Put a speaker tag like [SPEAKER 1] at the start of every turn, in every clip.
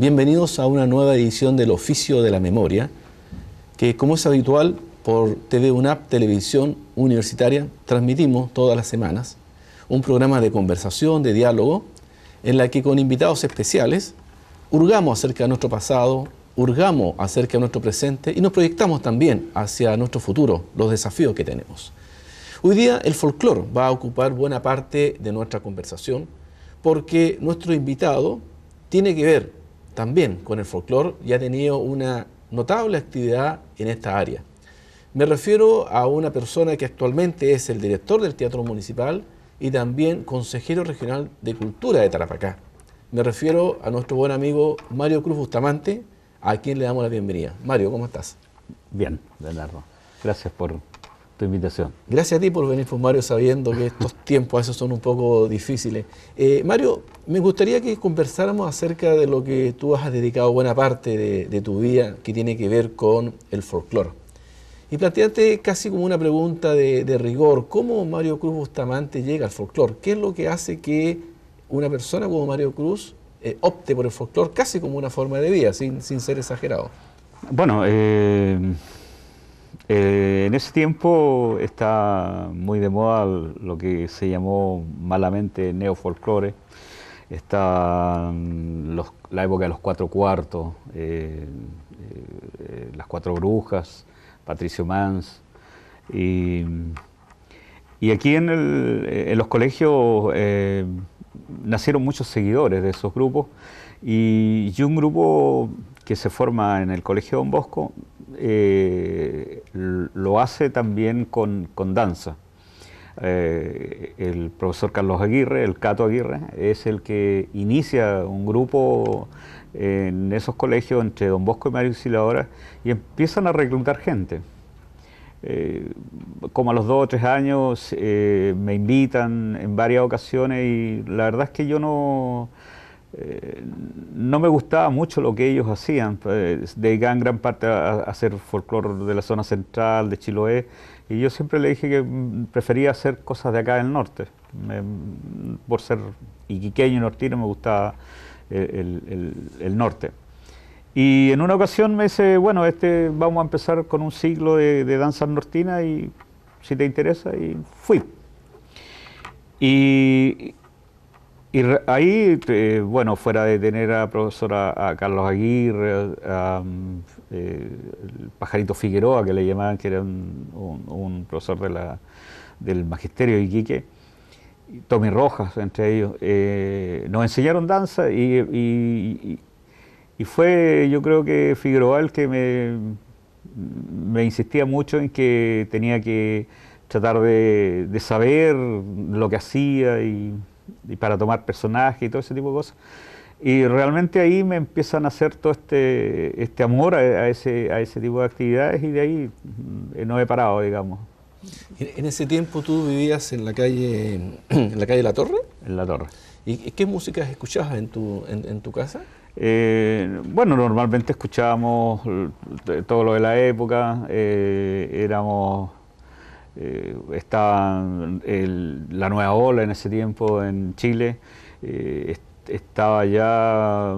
[SPEAKER 1] Bienvenidos a una nueva edición del Oficio de la Memoria, que como es habitual por TV UNAP, Televisión Universitaria, transmitimos todas las semanas un programa de conversación, de diálogo, en la que con invitados especiales hurgamos acerca de nuestro pasado, hurgamos acerca de nuestro presente y nos proyectamos también hacia nuestro futuro, los desafíos que tenemos. Hoy día el folclore va a ocupar buena parte de nuestra conversación porque nuestro invitado tiene que ver también con el folclore y ha tenido una notable actividad en esta área. Me refiero a una persona que actualmente es el director del Teatro Municipal y también consejero regional de Cultura de Tarapacá. Me refiero a nuestro buen amigo Mario Cruz Bustamante, a quien le damos la bienvenida. Mario, ¿cómo estás?
[SPEAKER 2] Bien, Leonardo. Gracias por tu invitación.
[SPEAKER 1] Gracias a ti por venir, pues, Mario, sabiendo que estos tiempos a veces son un poco difíciles. Mario, me gustaría que conversáramos acerca de lo que tú has dedicado buena parte de tu vida, que tiene que ver con el folclore. Y plantearte casi como una pregunta de rigor, ¿cómo Mario Cruz Bustamante llega al folclore? ¿Qué es lo que hace que una persona como Mario Cruz opte por el folclore casi como una forma de vida, sin ser exagerado?
[SPEAKER 2] Bueno, en ese tiempo está muy de moda lo que se llamó malamente neofolclore. Está la época de los cuatro cuartos, las cuatro brujas, Patricio Mans. Y aquí en los colegios nacieron muchos seguidores de esos grupos y un grupo que se forma en el Colegio Don Bosco lo hace también con danza. El profesor Carlos Aguirre, el Cato Aguirre, es el que inicia un grupo en esos colegios entre Don Bosco y María Auxiliadora y empiezan a reclutar gente. Como a los 2 o 3 años me invitan en varias ocasiones y la verdad es que yo no me gustaba mucho lo que ellos hacían. Dedicaban gran parte a hacer folclore de la zona central, de Chiloé, y yo siempre le dije que prefería hacer cosas de acá del norte. Por ser iquiqueño y nortino me gustaba el norte. Y en una ocasión me dice, bueno, vamos a empezar con un ciclo de danzas nortinas y si te interesa, y fui. Ahí, bueno, fuera de tener a profesora a Carlos Aguirre, el Pajarito Figueroa, que le llamaban, que era un profesor del Magisterio de Iquique, Tommy Rojas, entre ellos, nos enseñaron danza y fue, yo creo que Figueroa el que me insistía mucho en que tenía que tratar de saber lo que hacía y para tomar personajes y todo ese tipo de cosas. Y realmente ahí me empiezan a hacer todo este amor a ese tipo de actividades y de ahí no he parado, digamos.
[SPEAKER 1] En ese tiempo tú vivías en la calle La Torre.
[SPEAKER 2] En La Torre.
[SPEAKER 1] ¿Y qué músicas escuchabas en tu casa?
[SPEAKER 2] Bueno, normalmente escuchábamos todo lo de la época, estaba la nueva ola en ese tiempo en Chile, estaba ya,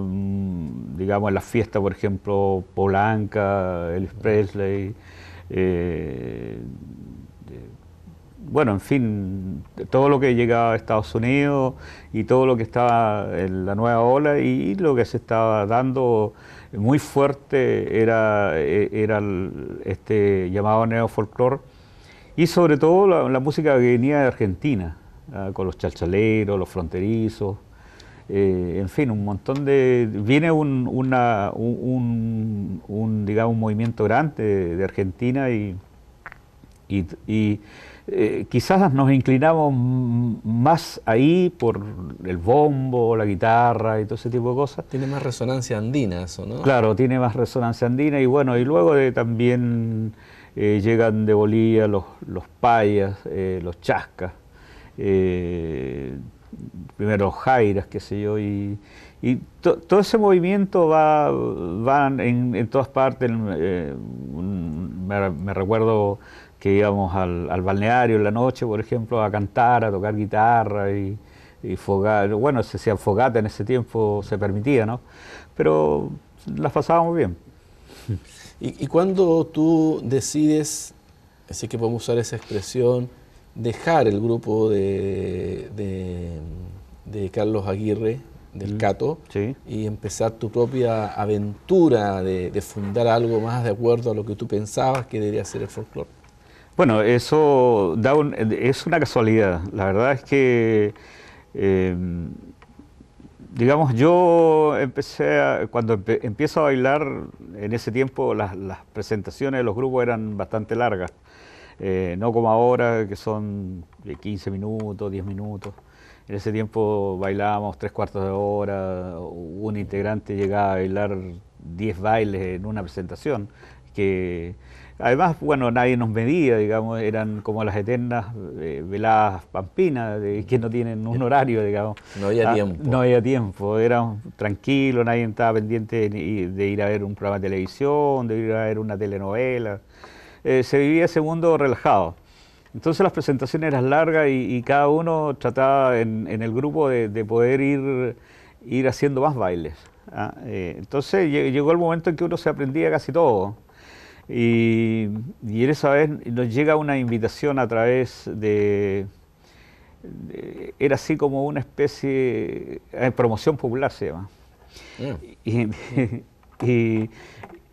[SPEAKER 2] digamos, en las fiestas, por ejemplo, Polanca, Elvis Presley, bueno, en fin, todo lo que llegaba a Estados Unidos y todo lo que estaba en la nueva ola y lo que se estaba dando muy fuerte era este llamado neofolclore y sobre todo la música que venía de Argentina, con los chalchaleros, los fronterizos, en fin, un montón de... Viene digamos, un movimiento grande de Argentina y quizás nos inclinamos más ahí por el bombo, la guitarra y todo ese tipo de cosas.
[SPEAKER 1] Tiene más resonancia andina eso, ¿no?
[SPEAKER 2] Claro, tiene más resonancia andina y bueno, y luego también llegan de Bolivia los payas, los chascas, primero los jairas, qué sé yo, y todo ese movimiento va en todas partes. Me recuerdo que íbamos al balneario en la noche, por ejemplo, a cantar, a tocar guitarra y fogata. Bueno, se hacía fogata en ese tiempo, se permitía, ¿no? pero las pasábamos bien.
[SPEAKER 1] Y cuando tú decides, así que podemos usar esa expresión, dejar el grupo de Carlos Aguirre, del Cato,
[SPEAKER 2] Sí.
[SPEAKER 1] y empezar tu propia aventura de fundar algo más de acuerdo a lo que tú pensabas que debería ser el folclore?
[SPEAKER 2] Bueno, eso es una casualidad. La verdad es que, eh, digamos, yo cuando empiezo a bailar, en ese tiempo las presentaciones de los grupos eran bastante largas. No como ahora, que son de 15 minutos, 10 minutos. En ese tiempo bailábamos 3/4 de hora, un integrante llegaba a bailar 10 bailes en una presentación, que además, bueno, nadie nos medía, digamos, eran como las eternas veladas pampinas, que no tienen un horario, digamos.
[SPEAKER 1] No había tiempo.
[SPEAKER 2] No había tiempo, era tranquilo, nadie estaba pendiente de ir a ver un programa de televisión, de ir a ver una telenovela. Se vivía ese mundo relajado. Entonces las presentaciones eran largas y cada uno trataba en el grupo de poder ir haciendo más bailes. Entonces llegó el momento en que uno se aprendía casi todo. Y en esa vez nos llega una invitación a través era así como una especie de promoción popular, se llama. Y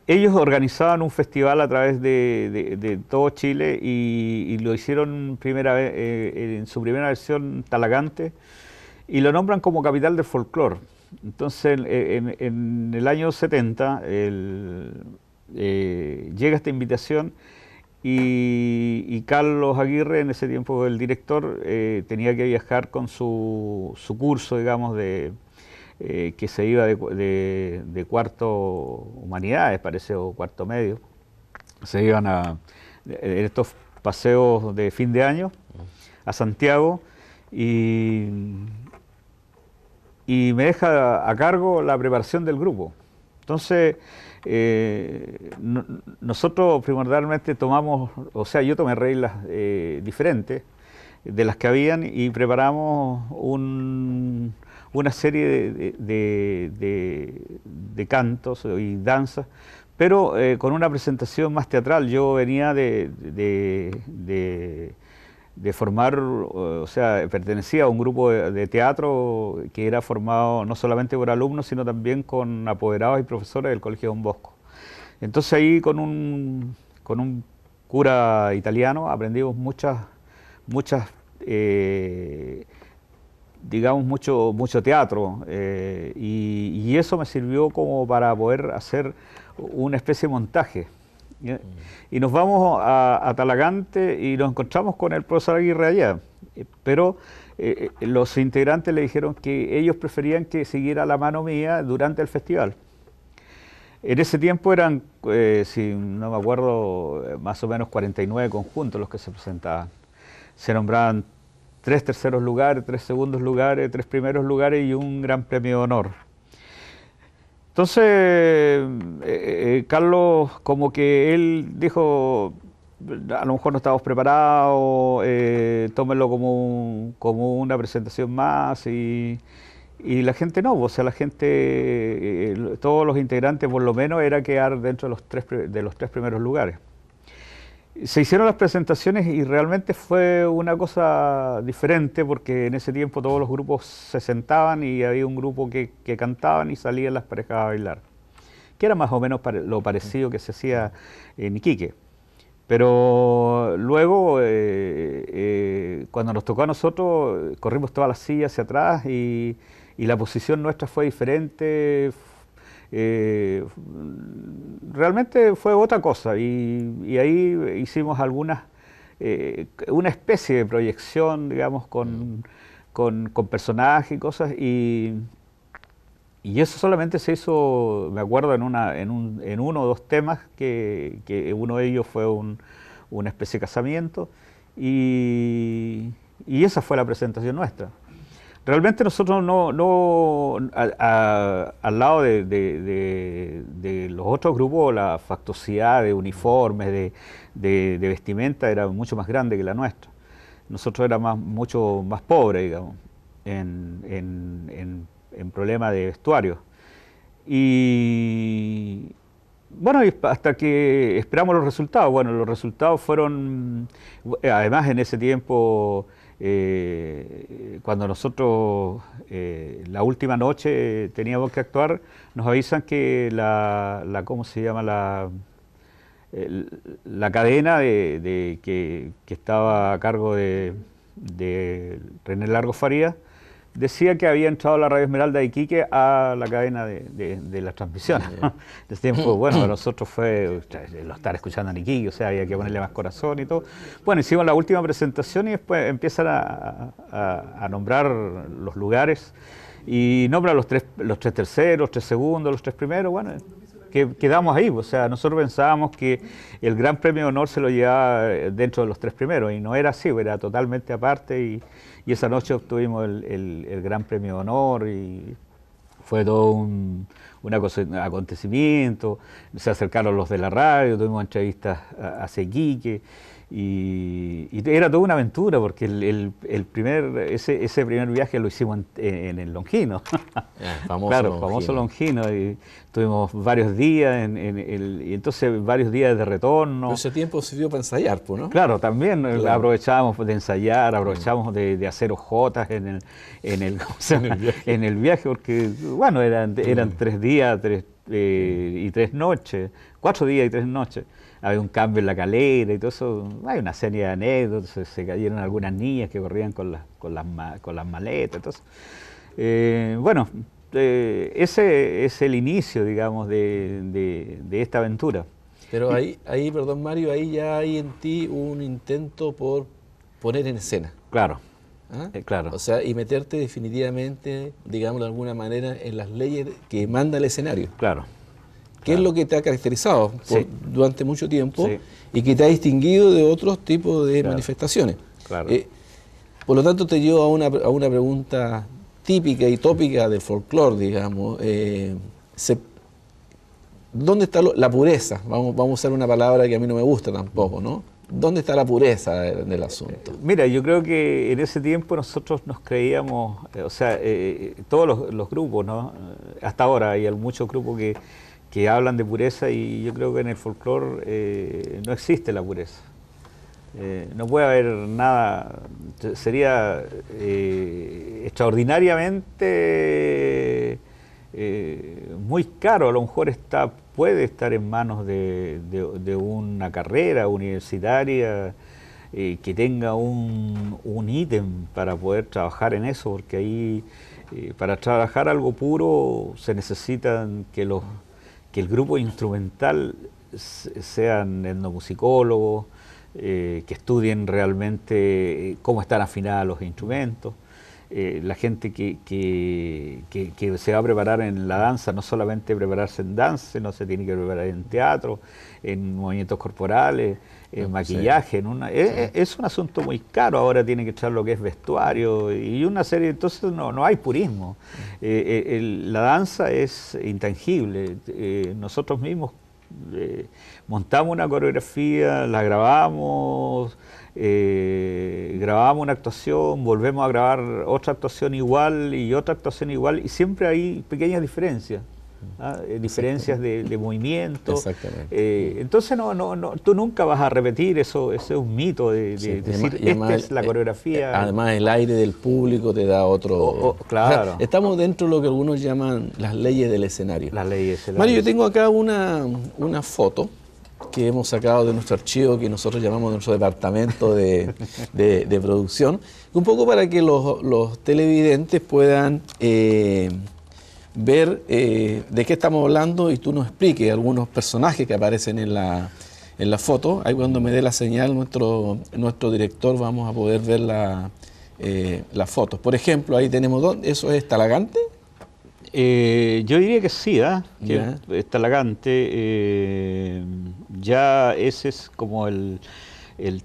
[SPEAKER 2] ellos organizaban un festival a través de todo Chile y lo hicieron en su primera versión Talagante, y lo nombran como capital del folclore. Entonces, en el año 70 llega esta invitación y Carlos Aguirre, en ese tiempo el director, tenía que viajar con su curso, digamos, que se iba de cuarto humanidades, parece, o cuarto medio. Se iban en estos paseos de fin de año a Santiago y me deja a cargo la preparación del grupo. Entonces, nosotros primordialmente yo tomé reglas diferentes de las que habían y preparamos una serie de cantos y danzas, pero con una presentación más teatral. Yo venía de formar, o sea, pertenecía a un grupo de teatro que era formado no solamente por alumnos, sino también con apoderados y profesores del Colegio Don Bosco. Entonces ahí con un cura italiano aprendimos digamos, mucho teatro, y eso me sirvió como para poder hacer una especie de montaje. Y nos vamos a Talagante y nos encontramos con el profesor Aguirre allá, pero los integrantes le dijeron que ellos preferían que siguiera la mano mía durante el festival. En ese tiempo eran, si no me acuerdo, más o menos 49 conjuntos los que se presentaban. Se nombraban 3 terceros lugares, 3 segundos lugares, 3 primeros lugares y un gran premio de honor. Entonces, Carlos, como que él dijo, a lo mejor no estamos preparados, tómenlo como una presentación más, y la gente no, o sea, la gente, todos los integrantes por lo menos era quedar dentro de los 3 primeros lugares. Se hicieron las presentaciones y realmente fue una cosa diferente, porque en ese tiempo todos los grupos se sentaban y había un grupo que cantaban y salían las parejas a bailar, que era más o menos lo parecido que se hacía en Iquique. Pero luego, cuando nos tocó a nosotros, corrimos todas las sillas hacia atrás y la posición nuestra fue diferente. Realmente fue otra cosa, y ahí hicimos una especie de proyección, digamos, con personajes y cosas, y eso solamente se hizo, me acuerdo, en uno o dos temas, que uno de ellos fue una especie de casamiento, y esa fue la presentación nuestra. Realmente nosotros al lado de los otros grupos, la fastuosidad de uniformes, de vestimenta era mucho más grande que la nuestra. Nosotros éramos mucho más pobres, digamos, en problema de vestuario. Y bueno, hasta que esperamos los resultados. Bueno, los resultados fueron, además en ese tiempo, cuando nosotros la última noche teníamos que actuar, nos avisan que ¿cómo se llama? La cadena que estaba a cargo de René Largo Farías, decía que había entrado la Radio Esmeralda de Iquique a la cadena de las transmisiones. En ese tiempo, bueno, para nosotros fue lo estar escuchando en Iquique, o sea, había que ponerle más corazón y todo. Bueno, hicimos la última presentación y después empiezan a nombrar los lugares y nombran los tres terceros, los 3 segundos, los 3 primeros, bueno, que quedamos ahí. O sea, nosotros pensábamos que el Gran Premio de Honor se lo llevaba dentro de los 3 primeros y no era así, era totalmente aparte y esa noche obtuvimos el Gran Premio de Honor y fue todo un acontecimiento. Se acercaron los de la radio, tuvimos entrevistas hacia Iquique y era toda una aventura porque ese primer viaje lo hicimos en el Longino. Famoso Longino. Y tuvimos varios días y entonces varios días de retorno.
[SPEAKER 1] Pero ese tiempo sirvió para ensayar, ¿no?
[SPEAKER 2] Claro, también aprovechábamos de ensayar, aprovechábamos de hacer ojotas en el viaje, porque bueno, eran 3 días y 3 noches, 4 días y 3 noches. Había un cambio en la calera y todo eso. Hay una serie de anécdotas, se cayeron algunas niñas que corrían con las maletas. Entonces, bueno, ese es el inicio, digamos, de esta aventura.
[SPEAKER 1] Pero ahí, perdón Mario, ahí ya hay en ti un intento por poner en escena.
[SPEAKER 2] Claro.
[SPEAKER 1] ¿Ah?
[SPEAKER 2] Claro.
[SPEAKER 1] O sea, y meterte definitivamente, digamos de alguna manera, en las leyes que manda el escenario.
[SPEAKER 2] Claro.
[SPEAKER 1] ¿Qué es lo que te ha caracterizado durante mucho tiempo
[SPEAKER 2] Sí.
[SPEAKER 1] y que te ha distinguido de otros tipos de manifestaciones?
[SPEAKER 2] Claro.
[SPEAKER 1] Por lo tanto, te llevo a una pregunta típica y tópica del folclore, digamos. ¿Dónde está la pureza? Vamos a usar una palabra que a mí no me gusta tampoco, ¿no? ¿Dónde está la pureza del asunto?
[SPEAKER 2] Mira, yo creo que en ese tiempo nosotros nos creíamos, o sea, todos los grupos, ¿no? Hasta ahora hay muchos grupos que hablan de pureza y yo creo que en el folclore no existe la pureza. No puede haber nada, sería extraordinariamente muy caro, a lo mejor puede estar en manos de una carrera universitaria que tenga un ítem para poder trabajar en eso, porque ahí para trabajar algo puro se necesitan que el grupo instrumental sean etnomusicólogos, que estudien realmente cómo están afinados los instrumentos. La gente que se va a preparar en la danza, no solamente prepararse en danza, no se tiene que preparar en teatro, en movimientos corporales, en maquillaje. Es un asunto muy caro, ahora tiene que echar lo que es vestuario y una serie, entonces no hay purismo. La danza es intangible, nosotros mismos montamos una coreografía, la grabamos, grabamos una actuación, volvemos a grabar otra actuación igual y otra actuación igual y siempre hay pequeñas diferencias, diferencias de movimiento.
[SPEAKER 1] Exactamente.
[SPEAKER 2] Entonces tú nunca vas a repetir eso, ese es un mito de decir esta es la coreografía.
[SPEAKER 1] Además el aire del público te da otro...
[SPEAKER 2] Claro.
[SPEAKER 1] O sea, estamos dentro de lo que algunos llaman las leyes del escenario.
[SPEAKER 2] Las leyes del escenario.
[SPEAKER 1] Mario, yo tengo acá una foto que hemos sacado de nuestro archivo, que nosotros llamamos nuestro departamento de producción, un poco para que los televidentes puedan ver de qué estamos hablando y tú nos expliques algunos personajes que aparecen en la foto. Ahí cuando me dé la señal nuestro director vamos a poder ver las fotos. Por ejemplo, ahí tenemos, ¿eso es Talagante?
[SPEAKER 2] Yo diría que sí, que es Talagante. Ya ese es como el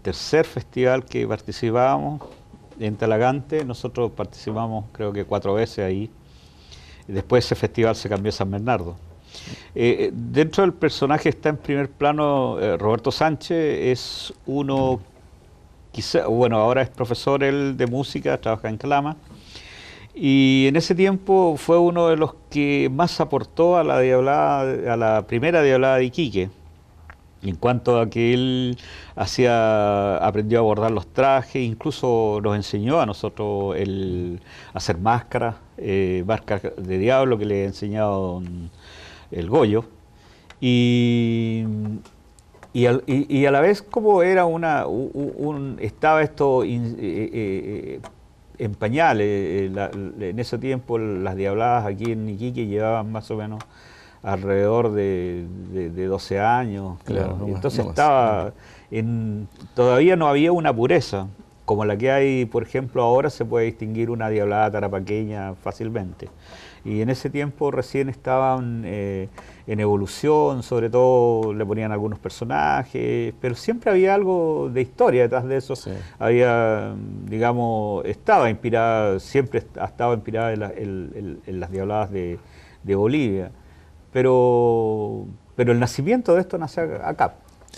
[SPEAKER 2] tercer festival que participábamos en Talagante. Nosotros participamos creo que 4 veces ahí. Después ese festival se cambió a San Bernardo. Dentro del personaje está en primer plano Roberto Sánchez, es uno, quizá, bueno, ahora es profesor él de música, trabaja en Calama. Y en ese tiempo fue uno de los que más aportó a la diablada, a la primera diablada de Iquique, en cuanto a que él aprendió a bordar los trajes, incluso nos enseñó a nosotros el hacer máscaras, máscaras de diablo que le ha enseñado el Goyo. Y a la vez como era estaba esto en pañales, en ese tiempo las diabladas aquí en Iquique llevaban más o menos alrededor de 12 años,
[SPEAKER 1] claro,
[SPEAKER 2] entonces
[SPEAKER 1] no
[SPEAKER 2] estaba todavía no había una pureza como la que hay, por ejemplo, ahora se puede distinguir una diablada tarapaqueña fácilmente. Y en ese tiempo recién estaban en evolución, sobre todo le ponían algunos personajes, pero siempre había algo de historia detrás de eso. Sí. Había, digamos, siempre ha estado inspirada en las diabladas de Bolivia. Pero el nacimiento de esto nace acá.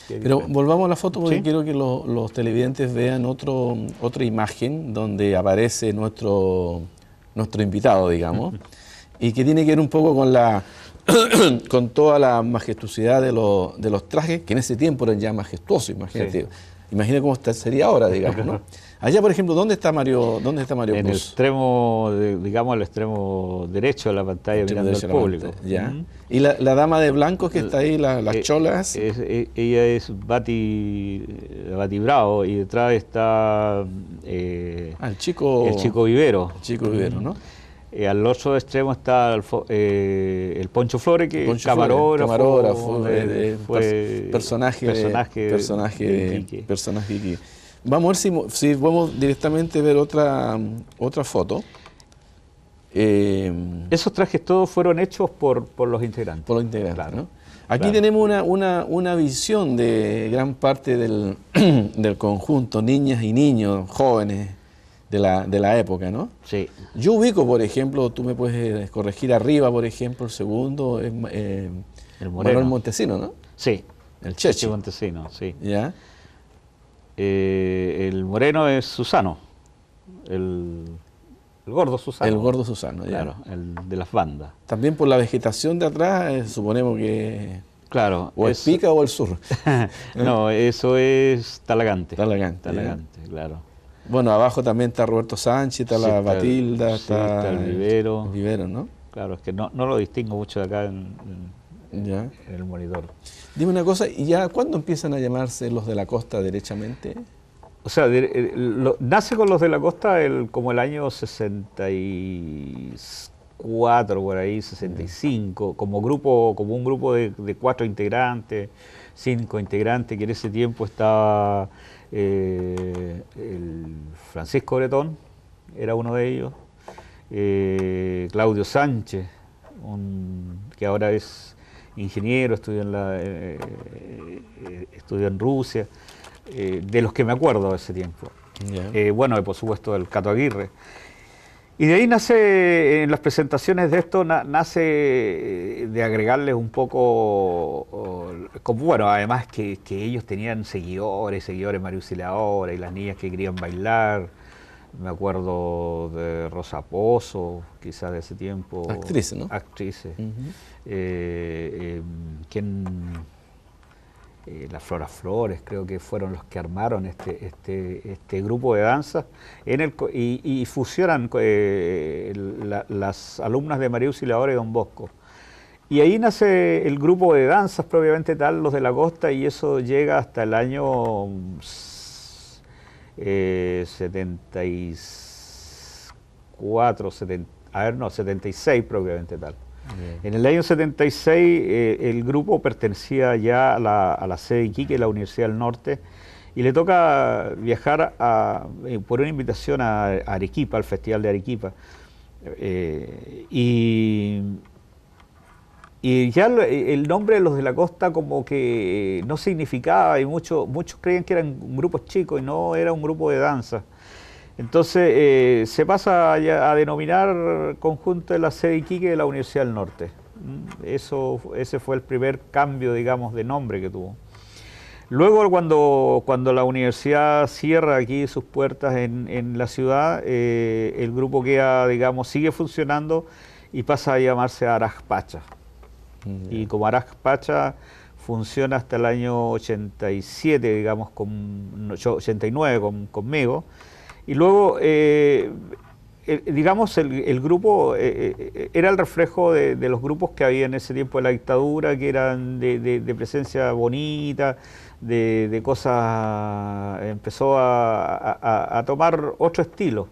[SPEAKER 1] Pero volvamos a la foto porque
[SPEAKER 2] ¿sí?
[SPEAKER 1] quiero que los televidentes vean otra imagen donde aparece nuestro invitado, digamos, y que tiene que ver un poco con toda la majestuosidad de los trajes, que en ese tiempo eran ya majestuosos, imagínate. Sí. Imagina cómo sería ahora, digamos, ¿no? Allá, por ejemplo, ¿dónde está Mario
[SPEAKER 2] En
[SPEAKER 1] Cruz?
[SPEAKER 2] El extremo, digamos, el extremo derecho de la pantalla, mirando al público.
[SPEAKER 1] ¿Ya? ¿Y la dama de blanco que está ahí, las cholas?
[SPEAKER 2] Ella es Bati Bravo, y detrás está
[SPEAKER 1] el chico
[SPEAKER 2] Vivero.
[SPEAKER 1] El chico Vivero, ¿no?
[SPEAKER 2] Al otro extremo está el Poncho Flores, que es camarógrafo,
[SPEAKER 1] personaje de Iquique. Vamos a ver si podemos directamente ver otra foto.
[SPEAKER 2] Esos trajes todos fueron hechos por los integrantes.
[SPEAKER 1] Por los integrantes,
[SPEAKER 2] claro,
[SPEAKER 1] ¿no? Aquí
[SPEAKER 2] claro.
[SPEAKER 1] tenemos una visión de gran parte del conjunto, niñas y niños jóvenes de la época, ¿no?
[SPEAKER 2] Sí.
[SPEAKER 1] Yo ubico, por ejemplo, tú me puedes corregir arriba, por ejemplo, el segundo es
[SPEAKER 2] el
[SPEAKER 1] Manuel Montesino, ¿no?
[SPEAKER 2] Sí.
[SPEAKER 1] El Chechi.
[SPEAKER 2] Montesino, sí.
[SPEAKER 1] ¿Ya?
[SPEAKER 2] El moreno es Susano, el gordo Susano.
[SPEAKER 1] El gordo Susano, ya.
[SPEAKER 2] Claro, el de las bandas.
[SPEAKER 1] También por la vegetación de atrás, suponemos que...
[SPEAKER 2] Claro.
[SPEAKER 1] O es Pica o el sur.
[SPEAKER 2] No, eso es Talagante.
[SPEAKER 1] Talagante,
[SPEAKER 2] claro.
[SPEAKER 1] Bueno, abajo también está Roberto Sánchez, está la Batilda, está
[SPEAKER 2] el Vivero.
[SPEAKER 1] El Vivero, ¿no?
[SPEAKER 2] Claro, es que no lo distingo mucho de acá en el monitor.
[SPEAKER 1] Dime una cosa, ¿y ya cuándo empiezan a llamarse los de la costa derechamente?
[SPEAKER 2] O sea, nace con los de la costa como el año 64, por ahí, 65, como un grupo de 4 integrantes, 5 integrantes, que en ese tiempo estaba el Francisco Bretón, era uno de ellos, Claudio Sánchez, que ahora es ingeniero, estudió en Rusia, de los que me acuerdo de ese tiempo. Yeah. Bueno, por supuesto el Cato Aguirre. Y de ahí nace, en las presentaciones de esto, nace de agregarles un poco, como bueno, además que ellos tenían seguidores, María Auxiliadora, y las niñas que querían bailar. Me acuerdo de Rosa Pozo, quizás de ese tiempo.
[SPEAKER 1] Actrices, ¿no?
[SPEAKER 2] Actrices. La Flora Flores, creo que fueron los que armaron este grupo de danza y fusionan las alumnas de María Auxiliadora y Don Bosco. Y ahí nace el grupo de danzas propiamente tal, los de la costa, y eso llega hasta el año 76 propiamente tal. Bien. En el año 76 el grupo pertenecía ya a la sede de Iquique, la Universidad del Norte, y le toca viajar por una invitación a Arequipa, al Festival de Arequipa. Y ya el nombre de los de la costa como que no significaba, y muchos creían que eran grupos chicos y no era un grupo de danza. Entonces se pasa a denominar conjunto de la sede de Iquique de la Universidad del Norte. Ese fue el primer cambio, digamos, de nombre que tuvo. Luego, cuando la universidad cierra aquí sus puertas en la ciudad, el grupo queda, digamos, sigue funcionando y pasa a llamarse Araj Pacha. Y como Araj Pacha funciona hasta el año 87, digamos, 89 conmigo. Y luego, digamos, el grupo era el reflejo de los grupos que había en ese tiempo de la dictadura, que eran de presencia bonita, de cosas, empezó a tomar otro estilo.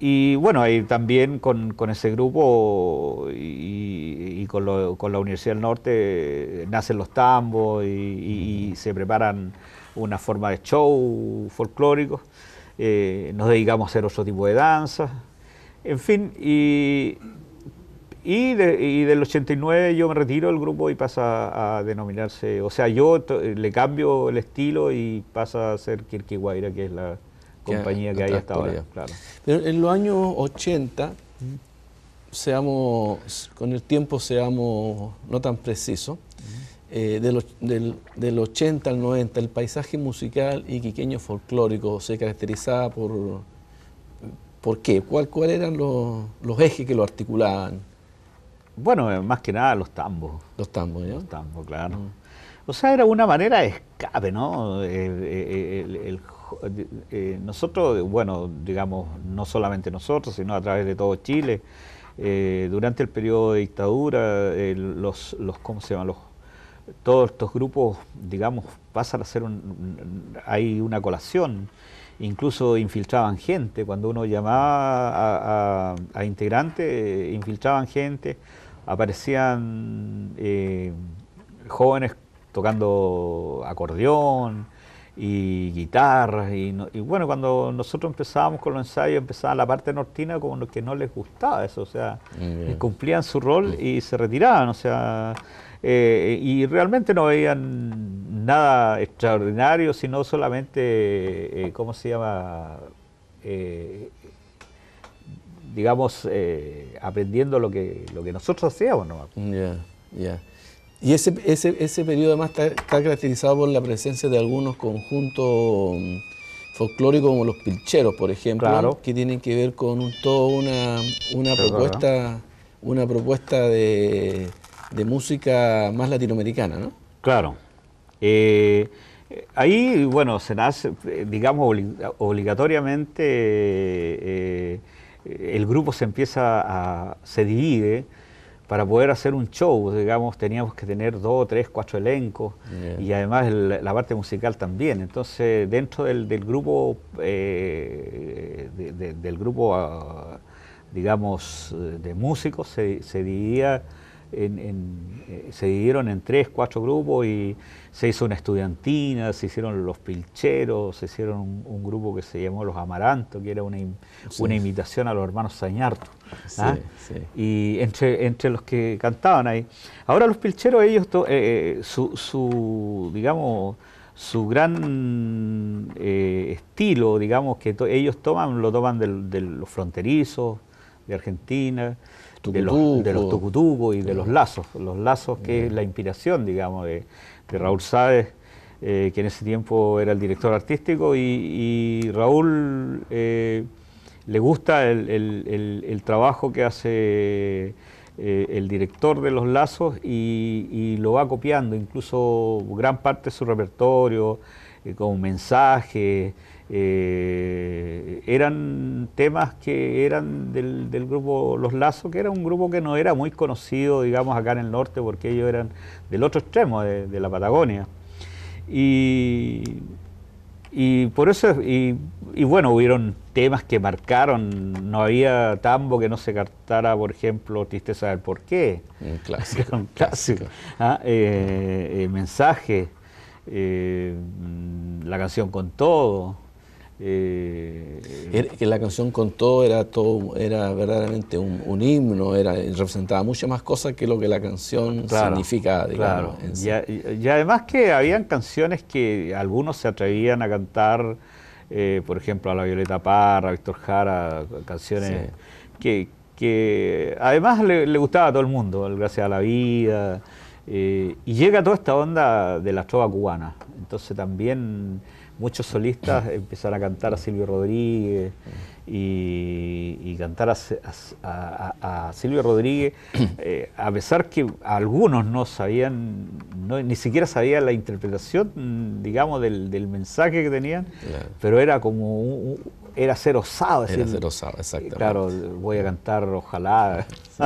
[SPEAKER 2] Y bueno, ahí también con ese grupo y con la Universidad del Norte nacen los tambos y se preparan una forma de show folclóricos. Nos dedicamos a hacer otro tipo de danzas. En fin, y del 89 yo me retiro del grupo y pasa a denominarse, o sea, yo le cambio el estilo y pasa a ser Quirquí Guaira, que es la compañía que hay hasta ahora. Claro.
[SPEAKER 1] Pero en los años 80, con el tiempo seamos no tan precisos, del 80 al 90, el paisaje musical iquiqueño folclórico se caracterizaba ¿por qué? ¿Cuál eran los ejes que lo articulaban?
[SPEAKER 2] Bueno, más que nada los tambos.
[SPEAKER 1] Los tambos, ¿no?
[SPEAKER 2] Los tambos, claro. O sea, era una manera de escape, ¿no? Nosotros, bueno, digamos, no solamente nosotros, sino a través de todo Chile, durante el periodo de dictadura, ¿cómo se llaman? Todos estos grupos, digamos, pasan a ser hay una colación, incluso infiltraban gente, cuando uno llamaba a integrantes, infiltraban gente, aparecían jóvenes tocando acordeón y guitarras, y bueno, cuando nosotros empezábamos con los ensayos, empezaba la parte nortina como que no les gustaba eso, o sea, cumplían su rol y se retiraban, o sea, y realmente no veían nada extraordinario, sino solamente, ¿cómo se llama?, digamos, aprendiendo lo que nosotros hacíamos, ¿no?
[SPEAKER 1] Ya. Y ese periodo además está caracterizado por la presencia de algunos conjuntos folclóricos como los pilcheros, por ejemplo,
[SPEAKER 2] claro,
[SPEAKER 1] que tienen que ver con una propuesta de música más latinoamericana, ¿no?
[SPEAKER 2] Claro. Ahí, bueno, se nace, digamos, obligatoriamente el grupo se divide. Para poder hacer un show, digamos, teníamos que tener 2, 3, 4 elencos y además la parte musical también. Entonces, dentro del grupo, digamos, de músicos, se dividieron en 3, 4 grupos y se hizo una estudiantina, se hicieron los pilcheros, se hicieron un grupo que se llamó Los Amarantos, que era una imitación a los hermanos Sañarto. ¿Ah?
[SPEAKER 1] Sí.
[SPEAKER 2] Y entre los que cantaban ahí. Ahora los pilcheros, ellos, digamos, su gran estilo, digamos, que ellos lo toman de los fronterizos, de Argentina, de los tucutucos y de los lazos que es la inspiración, digamos, de Raúl Sáez, que en ese tiempo era el director artístico, y Raúl le gusta el trabajo que hace el director de los lazos y lo va copiando, incluso gran parte de su repertorio, como mensaje, eran temas que eran del grupo Los Lazos, que era un grupo que no era muy conocido, digamos, acá en el norte, porque ellos eran del otro extremo de la Patagonia. Y por eso, y bueno, hubieron temas que marcaron, no había tambo que no se cantara, por ejemplo, Tristeza del Porqué.
[SPEAKER 1] Un clásico.
[SPEAKER 2] Un clásico. Mensaje, la canción Con Todo.
[SPEAKER 1] Que la canción Con Todo era verdaderamente un himno, representaba muchas más cosas que lo que la canción significa, digamos.
[SPEAKER 2] Claro. Y además que habían canciones que algunos se atrevían a cantar, por ejemplo, a la Violeta Parra, a Víctor Jara, canciones que además le gustaba a todo el mundo, el Gracias a la Vida. Y llega toda esta onda de la trova cubana. Entonces también muchos solistas empezaron a cantar a Silvio Rodríguez y cantar a Silvio Rodríguez, a pesar que algunos no sabían, ni siquiera sabían la interpretación, digamos, del mensaje que tenían, claro. Pero era como era ser osado.
[SPEAKER 1] Era ser osado, exactamente.
[SPEAKER 2] Claro, voy a cantar Ojalá.
[SPEAKER 1] Sí.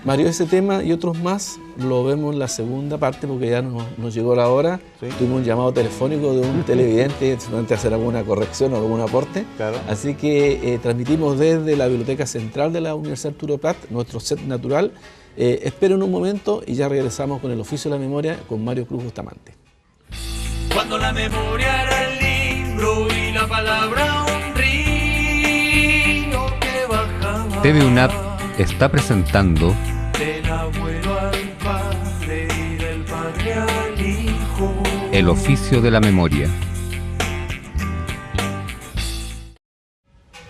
[SPEAKER 1] Mario, ese tema y otros más lo vemos en la segunda parte porque ya nos llegó la hora. Sí. Tuvimos un llamado telefónico de un televidente antes hacer alguna corrección o algún aporte.
[SPEAKER 2] Claro.
[SPEAKER 1] Así que transmitimos desde la Biblioteca Central de la Universidad Arturo Prat, nuestro set natural. Esperen un momento y ya regresamos con el oficio de la memoria con Mario Cruz Bustamante.
[SPEAKER 3] Cuando la memoria era el libro y la palabra un río que bajaba.
[SPEAKER 4] TV UNAP está presentando
[SPEAKER 3] Del abuelo al padre y del padre al hijo.
[SPEAKER 4] El oficio de la memoria.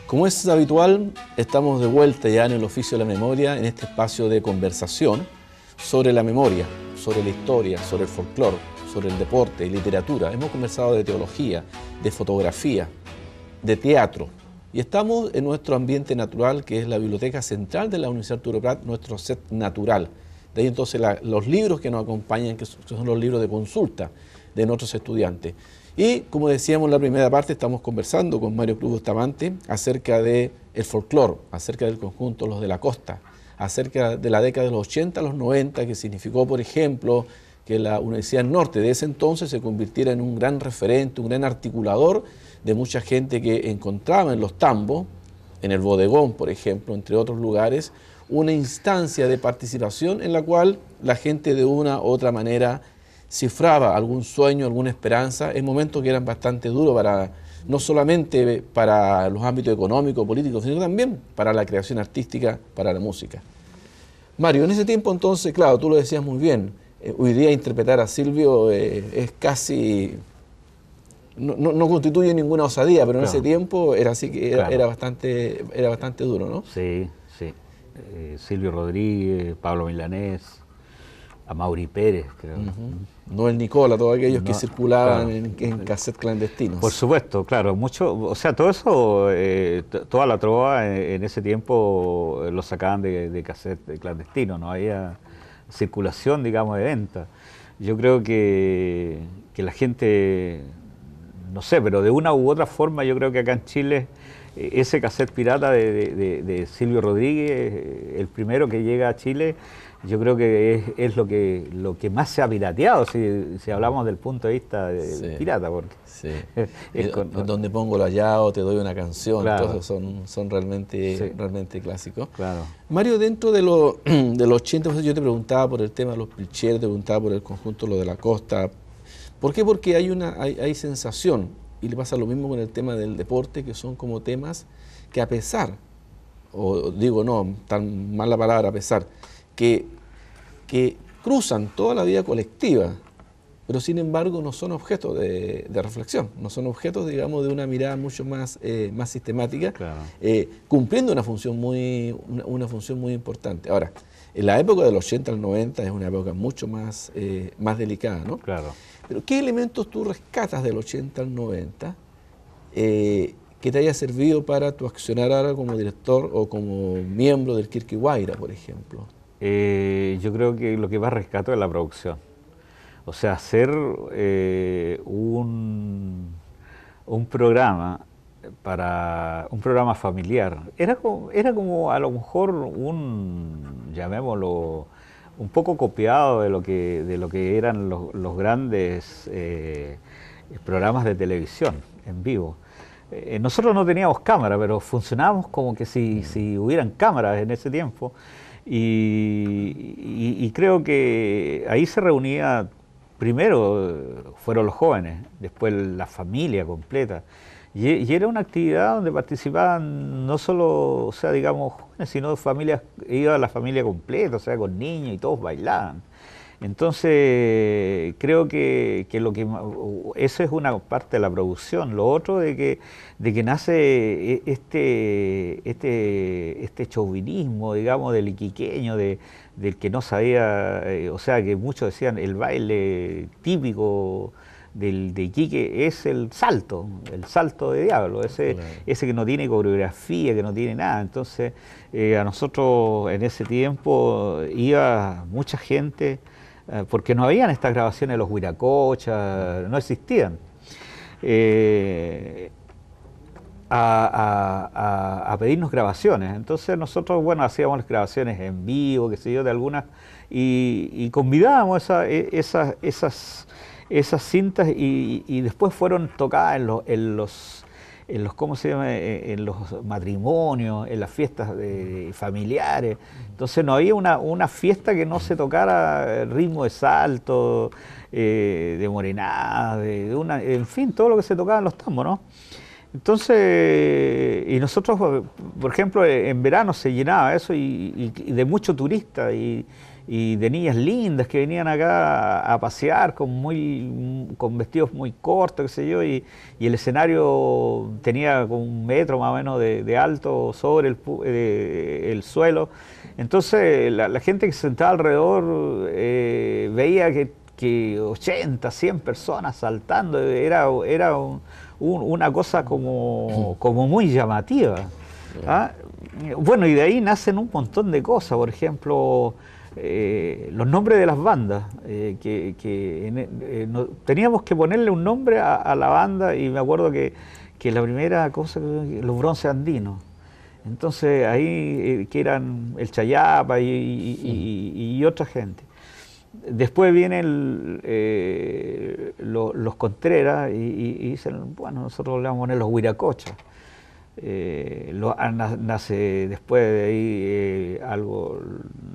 [SPEAKER 1] Como es habitual, estamos de vuelta ya en el oficio de la memoria, en este espacio de conversación sobre la memoria, sobre la historia, sobre el folclore, sobre el deporte y literatura. Hemos conversado de teología, de fotografía, de teatro. Y estamos en nuestro ambiente natural, que es la Biblioteca Central de la Universidad Arturo Prat, nuestro set natural. De ahí entonces los libros que nos acompañan, que son los libros de consulta de nuestros estudiantes. Y como decíamos en la primera parte, estamos conversando con Mario Cruz Bustamante acerca del folclore, acerca del conjunto Los de la Costa, acerca de la década de los 80 a los 90, que significó, por ejemplo, que la Universidad del Norte de ese entonces se convirtiera en un gran referente, un gran articulador de mucha gente que encontraba en los tambos, en el bodegón, por ejemplo, entre otros lugares, una instancia de participación en la cual la gente de una u otra manera cifraba algún sueño, alguna esperanza, en momentos que eran bastante duros para, no solamente para los ámbitos económicos, políticos, sino también para la creación artística, para la música. Mario, en ese tiempo entonces, claro, tú lo decías muy bien, hoy día interpretar a Silvio es casi, no constituye ninguna osadía, pero en ese tiempo era así que era bastante duro, ¿no?
[SPEAKER 2] Sí, sí. Silvio Rodríguez, Pablo Milanés, Amaury Pérez, creo.
[SPEAKER 1] Noel Nicola, todos aquellos que circulaban en cassette clandestinos.
[SPEAKER 2] Por supuesto, claro, mucho, o sea, todo eso, toda la trova en ese tiempo lo sacaban de cassette clandestino, no había circulación, digamos, de venta. Yo creo que la gente, no sé, pero de una u otra forma, yo creo que acá en Chile, ese cassette pirata de Silvio Rodríguez, el primero que llega a Chile, yo creo que es lo que más se ha pirateado, si hablamos del punto de vista del pirata. Porque
[SPEAKER 1] donde pongo la llave, te doy una canción,
[SPEAKER 2] claro.
[SPEAKER 1] Todos son realmente clásicos.
[SPEAKER 2] Claro.
[SPEAKER 1] Mario, dentro de los 80, yo te preguntaba por el tema de los pilcheros, te preguntaba por el conjunto Los de la Costa. ¿Por qué? Porque hay sensación, y le pasa lo mismo con el tema del deporte, que son como temas que a pesar, o digo no, tan mala palabra, a pesar, que cruzan toda la vida colectiva, pero sin embargo no son objetos de reflexión, no son objetos, digamos, de una mirada mucho más sistemática,
[SPEAKER 2] claro.
[SPEAKER 1] Cumpliendo una función muy importante. Ahora, en la época del 80 al 90 es una época mucho más delicada, ¿no?
[SPEAKER 2] Claro.
[SPEAKER 1] Pero ¿qué elementos tú rescatas del 80 al 90 que te haya servido para tu accionar ahora como director o como miembro del Kirky Guaira, por ejemplo?
[SPEAKER 2] Yo creo que lo que más rescato es la producción. O sea, hacer un programa un programa familiar. Era como a lo mejor llamémoslo, un poco copiado de lo que eran los grandes programas de televisión en vivo. Nosotros no teníamos cámara, pero funcionábamos como que si hubieran cámaras en ese tiempo. Y creo que ahí se reunía, primero fueron los jóvenes, después la familia completa. Y era una actividad donde participaban no solo, o sea, digamos, jóvenes, sino familias, iba la familia completa, o sea, con niños y todos bailaban. Entonces, creo que eso es una parte de la producción. Lo otro de que nace este chauvinismo, digamos, del iquiqueño, del que no sabía, o sea, que muchos decían el baile típico de Iquique es el salto de diablo, ese que no tiene coreografía, que no tiene nada. Entonces, a nosotros en ese tiempo iba mucha gente, porque no habían estas grabaciones de los huiracochas, no existían, a pedirnos grabaciones. Entonces nosotros, bueno, hacíamos las grabaciones en vivo, qué sé yo, de algunas, y convidábamos esas cintas y después fueron tocadas en los ¿cómo se llama? En los matrimonios, en las fiestas familiares. Entonces no había una fiesta que no se tocara ritmo de salto, de morenada, en fin, todo lo que se tocaba en los tambos, ¿no? Entonces, y nosotros, por ejemplo, en verano se llenaba eso y de muchos turistas y de niñas lindas que venían acá a pasear con vestidos muy cortos, qué sé yo, y el escenario tenía como 1 metro más o menos de alto sobre el suelo. Entonces la gente que se sentaba alrededor veía que 80, 100 personas saltando, era una cosa como muy llamativa. ¿Ah? Bueno, y de ahí nacen un montón de cosas, por ejemplo, los nombres de las bandas, teníamos que ponerle un nombre a la banda, y me acuerdo que la primera cosa, los Bronces Andinos. Entonces ahí que eran el Chayapa y otra gente. Después vienen los Contreras y dicen, bueno, nosotros le vamos a poner los Huiracochas. Nace después de ahí algo,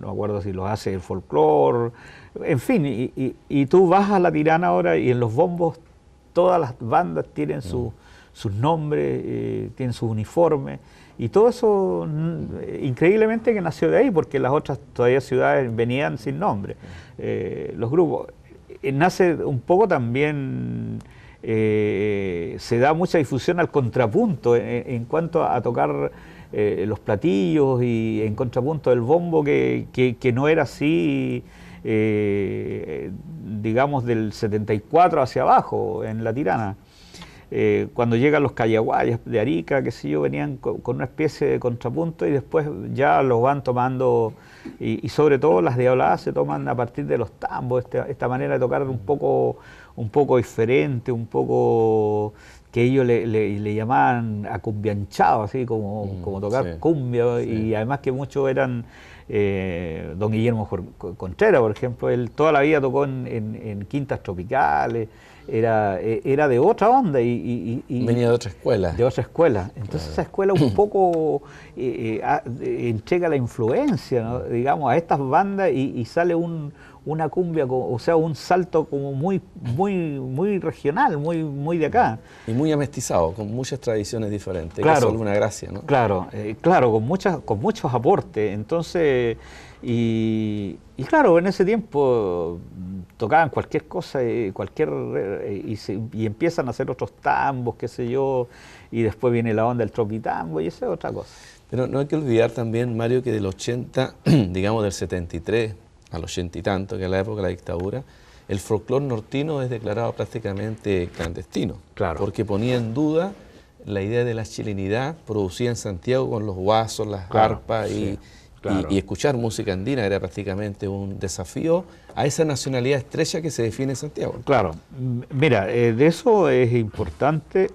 [SPEAKER 2] no me acuerdo si lo hace el folclore, en fin, y tú vas a La Tirana ahora y en los bombos todas las bandas tienen sus nombres, tienen sus uniformes, y todo eso increíblemente que nació de ahí, porque las otras todavía ciudades venían sin nombre. Los grupos, nace un poco también, se da mucha difusión al contrapunto en cuanto a tocar los platillos, y en contrapunto del bombo que no era así, digamos del 74 hacia abajo en La Tirana. Cuando llegan los callaguayas de Arica, qué sé yo, venían con una especie de contrapunto, y después ya los van tomando, y sobre todo las diabladas se toman a partir de los tambos, esta manera de tocar un poco diferente, un poco que ellos le llamaban acumbianchado, así como tocar cumbia, y además que muchos eran don Guillermo Contreras, por ejemplo, él toda la vida tocó en quintas tropicales, era de otra onda y
[SPEAKER 1] venía de otra escuela.
[SPEAKER 2] De otra escuela. Entonces esa escuela un poco entrega la influencia, ¿no? Digamos, a estas bandas, y sale una cumbia, o sea, un salto como muy regional, muy de acá.
[SPEAKER 1] Y muy amestizado, con muchas tradiciones diferentes.
[SPEAKER 2] Claro,
[SPEAKER 1] eso es alguna gracia, ¿no?
[SPEAKER 2] Claro, con muchos aportes. Entonces, y claro, en ese tiempo tocaban cualquier cosa, y empiezan a hacer otros tambos, qué sé yo, y después viene la onda del tropitango, y esa es otra cosa.
[SPEAKER 1] Pero no hay que olvidar también, Mario, que del 80, digamos del 73 al 80 y tanto, que es la época de la dictadura, el folclore nortino es declarado prácticamente clandestino.
[SPEAKER 2] Claro.
[SPEAKER 1] Porque ponía en duda la idea de la chilenidad producida en Santiago con los guasos, las arpas,
[SPEAKER 2] sí,
[SPEAKER 1] y escuchar música andina era prácticamente un desafío a esa nacionalidad estrecha que se define en Santiago.
[SPEAKER 2] Claro. Mira, de eso es importante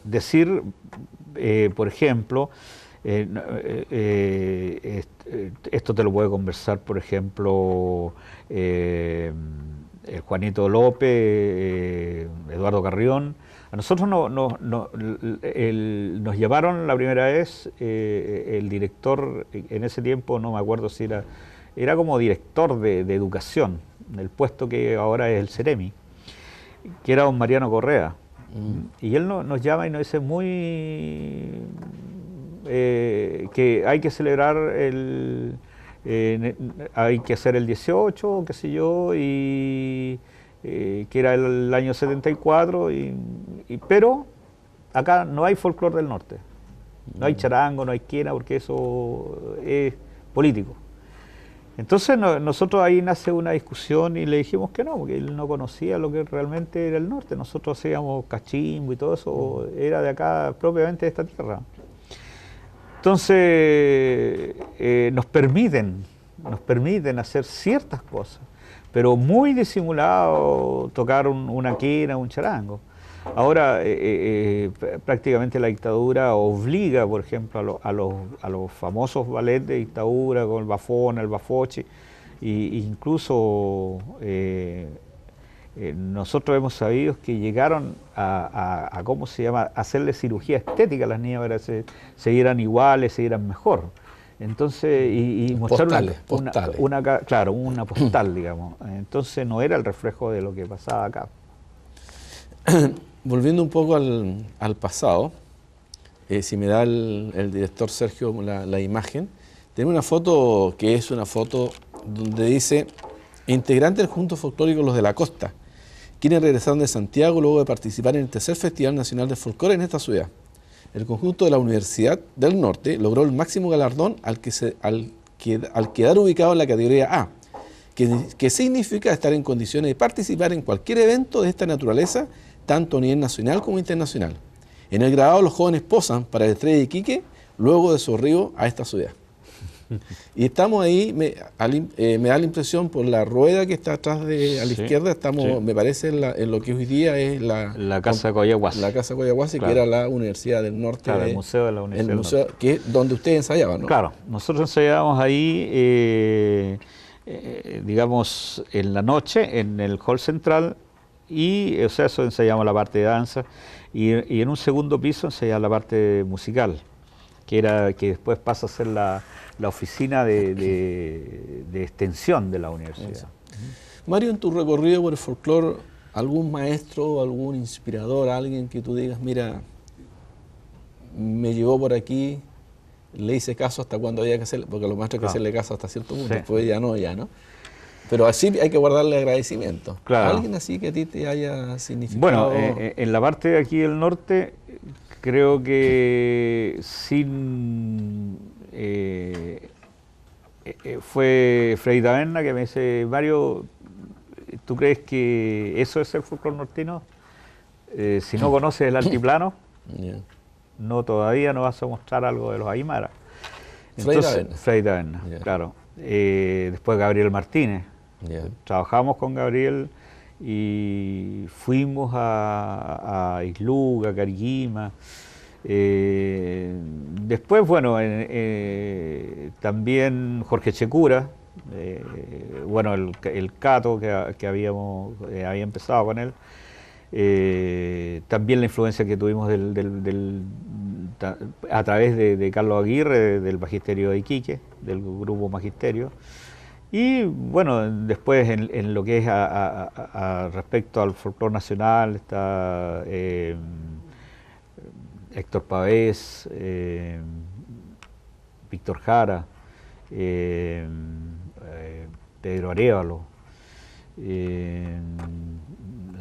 [SPEAKER 2] decir, por ejemplo, esto te lo puede conversar, por ejemplo, el Juanito López, Eduardo Carrión. A nosotros nos llamaron la primera vez, el director, en ese tiempo no me acuerdo si era como director de educación, el puesto que ahora es el Ceremi, que era don Mariano Correa. Y él nos llama y nos dice que hay que celebrar hay que hacer el 18, qué sé yo, y que era el año 74, pero acá no hay folclore del norte, no hay charango, no hay quena, porque eso es político. Entonces nosotros ahí nace una discusión y le dijimos que no, porque él no conocía lo que realmente era el norte. Nosotros hacíamos cachimbo y todo eso, era de acá propiamente de esta tierra. Entonces nos permiten hacer ciertas cosas, pero muy disimulado, tocar una quena, un charango. Ahora prácticamente la dictadura obliga, por ejemplo, a los famosos ballets de dictadura, con el bafón, el bafoche, e incluso nosotros hemos sabido que llegaron a ¿cómo se llama?, hacerle cirugía estética a las niñas para que se vieran iguales, se vieran mejor. Entonces, y mostrar claro, una postal, digamos. Entonces no era el reflejo de lo que pasaba acá.
[SPEAKER 1] Volviendo un poco al pasado, si me da el director Sergio la imagen, tenemos una foto que es una foto donde dice: integrantes del Conjunto Folclórico Los de la Costa, quienes regresaron de Santiago luego de participar en el tercer Festival Nacional de Folclore en esta ciudad. El conjunto de la Universidad del Norte logró el máximo galardón al quedar ubicado en la categoría A, que significa estar en condiciones de participar en cualquier evento de esta naturaleza, tanto a nivel nacional como internacional. En el grabado los jóvenes posan para el Estrella de Iquique luego de su arribo a esta ciudad. Y estamos ahí, me da la impresión por la rueda que está atrás a la izquierda, estamos, me parece, en lo que hoy día es
[SPEAKER 2] la Casa Coyahuasi.
[SPEAKER 1] La Casa Coyahuasi, claro, que era la Universidad del Norte.
[SPEAKER 2] Claro, el Museo de la Universidad
[SPEAKER 1] del Norte. Que es donde ustedes ensayaban, ¿no?
[SPEAKER 2] Claro, nosotros ensayábamos ahí, digamos, en la noche, en el hall central, y o sea, eso ensayamos la parte de danza, y en un segundo piso ensayamos la parte musical, que después pasa a ser la oficina de extensión de la universidad.
[SPEAKER 1] Mario, en tu recorrido por el folclore, ¿algún maestro, algún inspirador, alguien que tú digas, mira, me llevó por aquí, le hice caso hasta cuando había que hacerle, porque a los maestros hay que hacerle caso hasta cierto punto, después ya no? Pero así hay que guardarle agradecimiento.
[SPEAKER 2] Claro.
[SPEAKER 1] ¿Alguien así que a ti te haya significado?
[SPEAKER 2] Bueno, en la parte de aquí del norte, creo que fue Freddy Taberna que me dice: Mario, ¿tú crees que eso es el folclore nortino? Si no conoces el altiplano, todavía no vas a mostrar algo de los Aymaras. Entonces, Freddy Taberna, claro. Después Gabriel Martínez. Trabajamos con Gabriel y fuimos a Isluga, Cariquima. Después, bueno, también Jorge Checura, bueno, el Cato que había empezado con él. También la influencia que tuvimos a través de Carlos Aguirre, del Magisterio de Iquique, del grupo Magisterio. Y bueno, después en lo que es respecto al folclore nacional, está Héctor Pavés, Víctor Jara, Pedro Arévalo,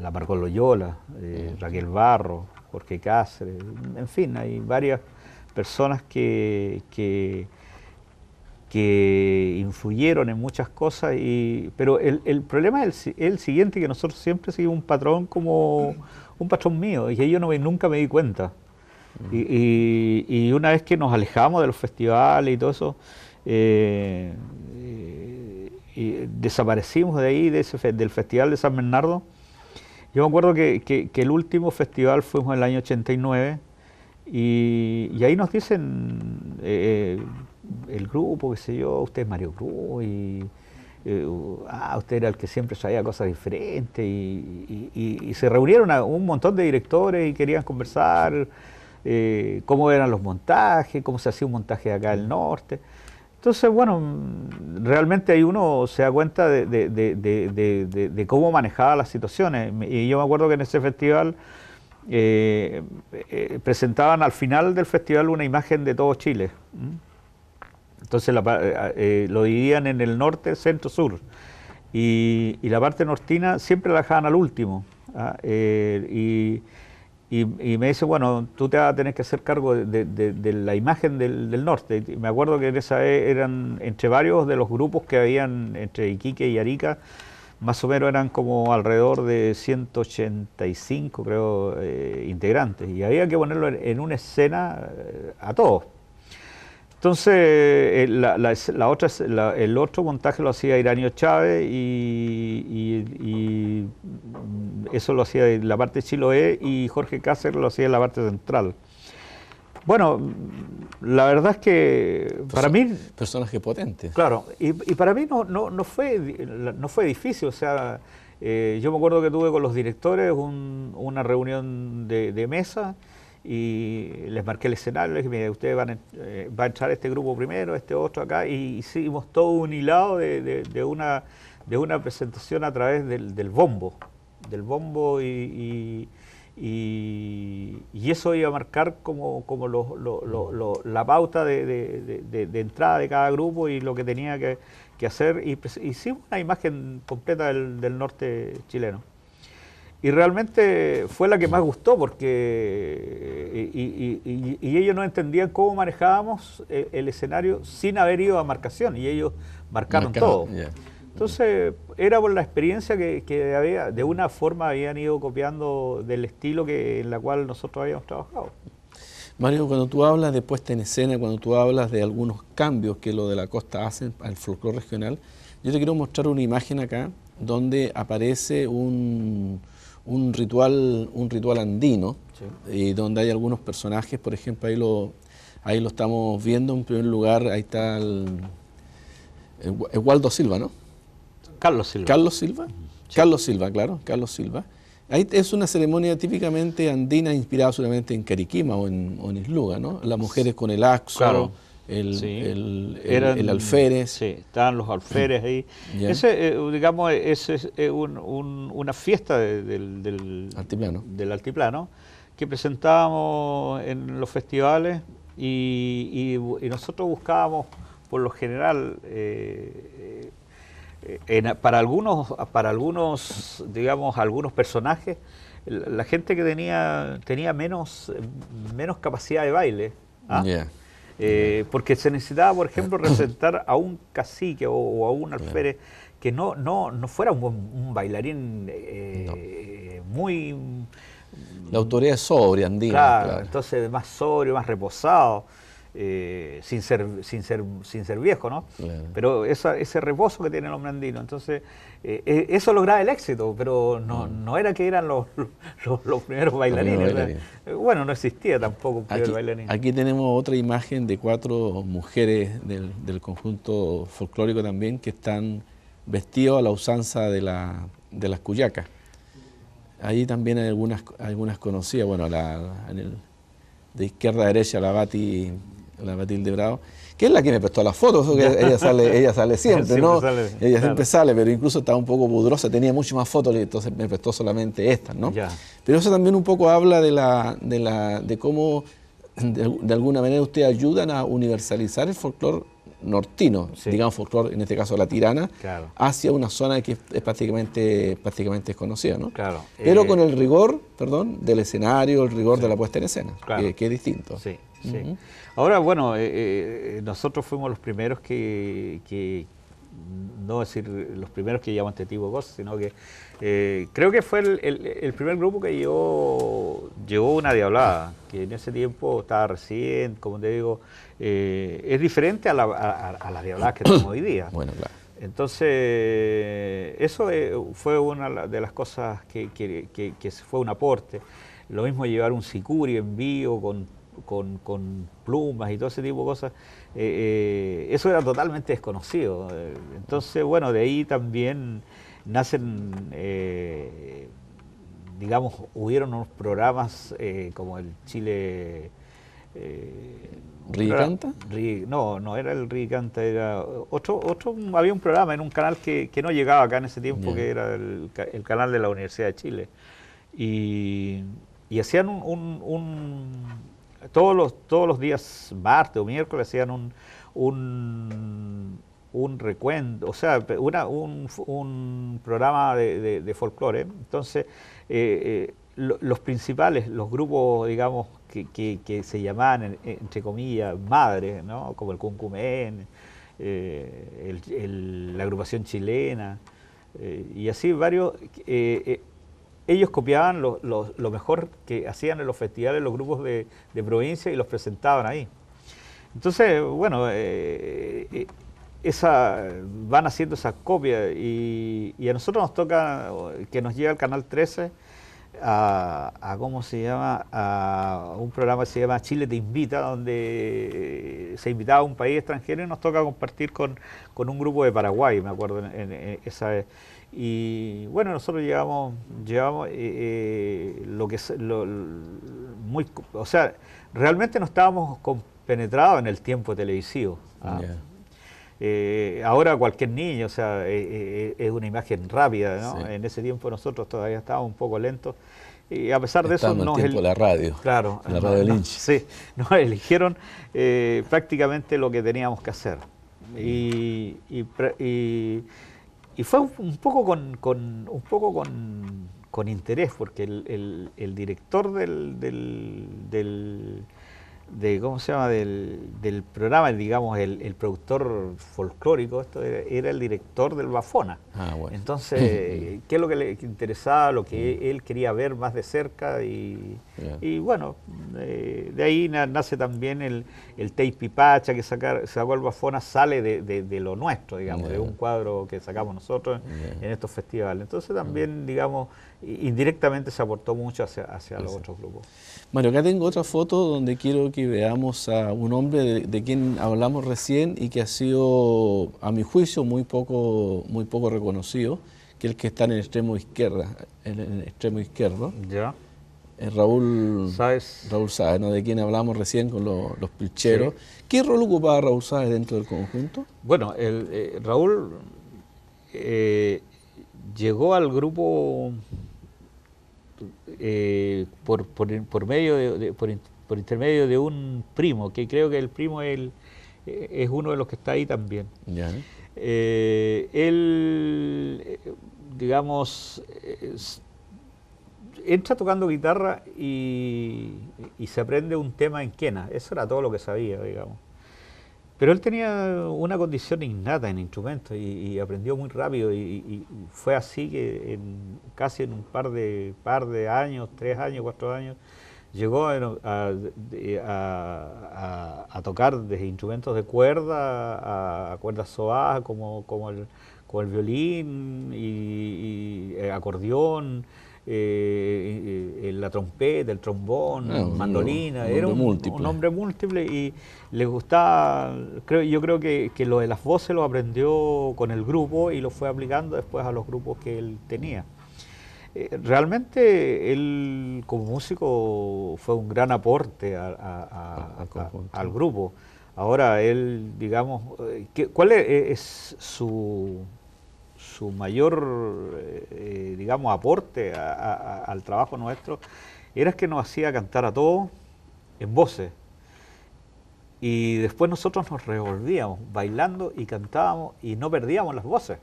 [SPEAKER 2] la Margot Loyola, Raquel Barro, Jorge Cáceres, en fin, hay varias personas que influyeron en muchas cosas, pero el problema es el siguiente, que nosotros siempre seguimos un patrón como un patrón mío, y que yo nunca me di cuenta. Y una vez que nos alejamos de los festivales y todo eso, y desaparecimos de ahí, del Festival de San Bernardo. Yo me acuerdo que el último festival fuimos en el año 89, y ahí nos dicen el grupo, qué sé yo, usted es Mario Cruz, y usted era el que siempre traía cosas diferentes, y se reunieron un montón de directores y querían conversar cómo eran los montajes, cómo se hacía un montaje acá del norte. Entonces, bueno, realmente ahí uno se da cuenta de cómo manejaba las situaciones. Y yo me acuerdo que en ese festival presentaban al final del festival una imagen de todo Chile. Entonces lo dividían en el norte, centro, sur. Y la parte nortina siempre la dejaban al último. ¿Ah? Y me dice, bueno, tú te vas a tener que hacer cargo de la imagen del norte. Y me acuerdo que en esa vez eran entre varios de los grupos que habían entre Iquique y Arica, más o menos eran como alrededor de 185, creo, integrantes. Y había que ponerlo en una escena a todos. Entonces, el otro montaje lo hacía Iranio Chávez y eso lo hacía en la parte de Chiloé y Jorge Cáceres lo hacía en la parte central. Bueno, la verdad es que para mí...
[SPEAKER 1] Personaje potente.
[SPEAKER 2] Claro, y para mí no fue difícil, o sea, yo me acuerdo que tuve con los directores una reunión de mesa y les marqué el escenario, les dije, mira, ustedes va a entrar este grupo primero, este otro acá, y hicimos todo un hilado de una presentación a través del bombo y eso iba a marcar como la pauta de entrada de cada grupo y lo que tenía que hacer, y hicimos una imagen completa del norte chileno. Y realmente fue la que más gustó porque y ellos no entendían cómo manejábamos el escenario sin haber ido a marcación, y ellos marcaron todo. Yeah. Entonces era por la experiencia que había, de una forma habían ido copiando del estilo en la cual nosotros habíamos trabajado.
[SPEAKER 1] Mario, cuando tú hablas de puesta en escena, cuando tú hablas de algunos cambios que lo de la costa hacen al folclore regional, yo te quiero mostrar una imagen acá donde aparece un ritual andino, sí, y donde hay algunos personajes, por ejemplo, ahí lo estamos viendo. En primer lugar, ahí está el Waldo Silva, ¿no?
[SPEAKER 2] Carlos Silva.
[SPEAKER 1] Carlos Silva, sí. Carlos Silva, claro, Carlos Silva. Ahí es una ceremonia típicamente andina, inspirada solamente en Cariquima o en Isluga, ¿no? Las mujeres con el axo, claro, el alférez.
[SPEAKER 2] Sí, estaban los alférez ahí. Yeah. Ese, digamos, es una fiesta del altiplano que presentábamos en los festivales y nosotros buscábamos, por lo general, para algunos, digamos, algunos personajes, la gente que tenía menos capacidad de baile. ¿Ah? Yeah. Porque se necesitaba, por ejemplo, representar a un cacique o a un alférez que no fuera un bailarín muy...
[SPEAKER 1] La autoridad es sobria, andina.
[SPEAKER 2] Claro, entonces más sobrio, más reposado, sin ser viejo, ¿no? Claro. Pero ese reposo que tiene el hombre andino, entonces eso lograba el éxito, pero no era que eran los primeros bailarines. Bueno, no existía tampoco un primer bailarín.
[SPEAKER 1] Aquí tenemos otra imagen de 4 mujeres del conjunto folclórico también, que están vestidos a la usanza de las cuyacas. Ahí también hay algunas conocidas, bueno, de izquierda a derecha la Batilde Bravo, que es la que me prestó las fotos, que ella sale siempre, ¿no? Ella siempre sale, pero incluso estaba un poco pudrosa, tenía mucho más fotos, y entonces me prestó solamente estas, ¿no? Ya. Pero eso también un poco habla de cómo de alguna manera ustedes ayudan a universalizar el folclore nortino, sí, digamos folclore, en este caso la tirana, claro, hacia una zona que es prácticamente desconocida, ¿no? Claro. Pero con el rigor, del escenario, el rigor, sí, de la puesta en escena, claro, que es distinto.
[SPEAKER 2] Sí, sí. Ahora, bueno, nosotros fuimos los primeros que no decir los primeros que llevaban este tipo de cosas, sino que creo que fue el primer grupo que llevó una diablada, que en ese tiempo estaba recién, como te digo, es diferente a la diablada que tenemos hoy día. Bueno, claro. Entonces, eso fue una de las cosas que fue un aporte. Lo mismo llevar un sicuri en vivo con plumas y todo ese tipo de cosas, eso era totalmente desconocido. Entonces, bueno, de ahí también nacen, digamos, hubieron unos programas como el Chile...
[SPEAKER 1] ¿Rigicanta?
[SPEAKER 2] No era el Rigicanta, era otro, había un programa en un canal que no llegaba acá en ese tiempo, yeah, que era el canal de la Universidad de Chile. Y hacían todos los días, martes o miércoles, hacían un recuento, o sea, un programa de folclore. Entonces, los principales, los grupos, digamos, que se llamaban, entre comillas, madres, ¿no? Como el Cuncumén, la agrupación chilena, y así varios, ellos copiaban lo mejor que hacían en los festivales los grupos de provincia y los presentaban ahí. Entonces, bueno, van haciendo esas copias y a nosotros nos toca que nos llega al Canal 13 ¿cómo se llama? A un programa que se llama Chile te invita, donde se invitaba a un país extranjero y nos toca compartir con un grupo de Paraguay, me acuerdo, en esa vez. Y bueno, nosotros llevamos lo que es o sea, realmente no estábamos compenetrados en el tiempo televisivo. Ahora cualquier niño, o sea, es una imagen rápida, ¿no? Sí. En ese tiempo nosotros todavía estábamos un poco lentos y a pesar de eso nos
[SPEAKER 1] tiempo la radio.
[SPEAKER 2] Claro,
[SPEAKER 1] la radio Lynch.
[SPEAKER 2] Sí, nos eligieron prácticamente lo que teníamos que hacer y fue un poco con interés, porque el director ¿cómo se llama? Del programa, digamos, el productor folclórico, esto era el director del Bafona. Bueno. Entonces, ¿qué es lo que le interesaba, lo que él quería ver más de cerca? Y bueno, de ahí nace también el Teipipacha que sacó el Bafona, sale de lo nuestro, digamos, de un cuadro que sacamos nosotros en estos festivales. Entonces también, digamos, indirectamente se aportó mucho hacia los otros grupos.
[SPEAKER 1] Mario, acá tengo otra foto donde quiero que veamos a un hombre de quien hablamos recién y que ha sido, a mi juicio, muy poco reconocido, que es el que está en el extremo izquierdo.
[SPEAKER 2] Ya.
[SPEAKER 1] Raúl Sáez, ¿no? De quien hablamos recién con los pilcheros. Sí. ¿Qué rol ocupaba Raúl Sáez dentro del conjunto?
[SPEAKER 2] Bueno, Raúl llegó al grupo por intermedio de un primo, que creo que el primo es uno de los que está ahí también.
[SPEAKER 1] Ya.
[SPEAKER 2] Él, digamos, entra tocando guitarra y se aprende un tema en quena. Eso era todo lo que sabía, digamos. Pero él tenía una condición innata en instrumentos y aprendió muy rápido y fue así que casi en un par de años, 3 años, 4 años, llegó a tocar desde instrumentos de cuerda a cuerdas sobadas como el violín y acordeón, la trompeta, el trombón, mandolina. Era un hombre múltiple y le gustaba, yo creo que lo de las voces lo aprendió con el grupo y lo fue aplicando después a los grupos que él tenía. Realmente él como músico fue un gran aporte al grupo. Ahora él, digamos, ¿cuál es su mayor, digamos, aporte al trabajo nuestro? Era que nos hacía cantar a todos en voces. Y después nosotros nos revolvíamos bailando y cantábamos y no perdíamos las voces.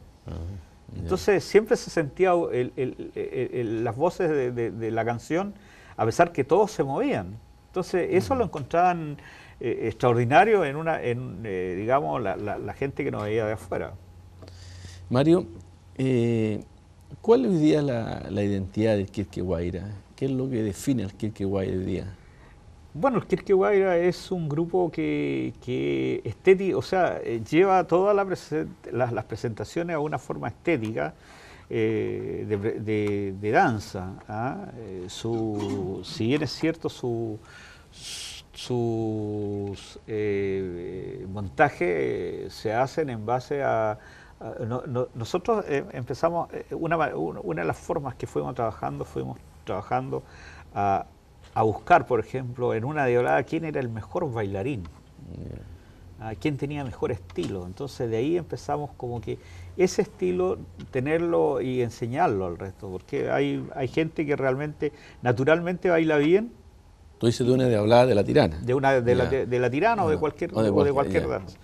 [SPEAKER 2] Entonces siempre se sentía las voces de la canción, a pesar que todos se movían. Entonces eso lo encontraban extraordinario digamos, la gente que nos veía de afuera.
[SPEAKER 1] Mario, ¿cuál hoy día es la identidad del Quilque Guaira? ¿Qué es lo que define al Quilque Guaira hoy día?
[SPEAKER 2] Bueno, el Quilque Guaira es un grupo que estético, o sea, lleva todas las presentaciones a una forma estética de danza. Si bien es cierto, sus montajes se hacen en base a... nosotros empezamos, una de las formas que fuimos trabajando a buscar, por ejemplo, en una diablada quién era el mejor bailarín, quién tenía mejor estilo. Entonces de ahí empezamos como que ese estilo tenerlo y enseñarlo al resto, porque hay gente que realmente naturalmente baila bien
[SPEAKER 1] Tú dices de una de hablar de la tirana.
[SPEAKER 2] De la tirana o de cualquier danza.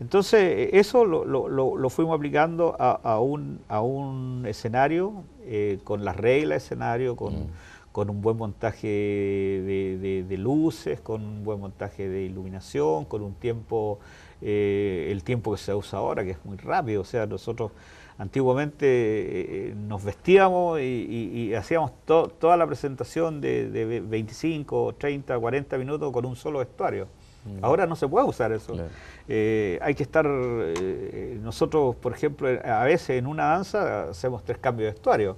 [SPEAKER 2] Entonces, eso lo fuimos aplicando a un escenario, con las reglas de escenario, con un buen montaje de luces, con un buen montaje de iluminación, con un tiempo, el tiempo que se usa ahora, que es muy rápido. O sea, nosotros antiguamente nos vestíamos y hacíamos toda la presentación de 25, 30, 40 minutos con un solo vestuario. Ahora no se puede usar eso. Claro. Hay que estar, nosotros, por ejemplo, a veces en una danza hacemos 3 cambios de vestuario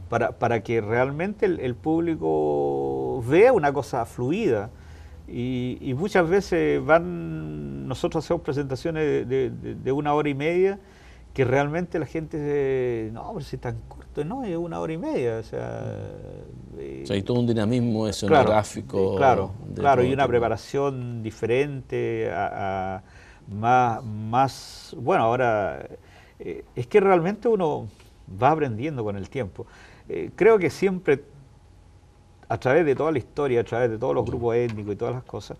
[SPEAKER 2] para que realmente el público vea una cosa fluida. Y muchas veces nosotros hacemos presentaciones de 1 hora y media, que realmente la gente dice, no, pero si es tan corto, no, es 1 hora y media. O sea,
[SPEAKER 1] hay todo un dinamismo escenográfico.
[SPEAKER 2] Claro, y una preparación diferente, más, bueno, ahora, es que realmente uno va aprendiendo con el tiempo. Creo que siempre, a través de toda la historia, a través de todos los grupos étnicos y todas las cosas,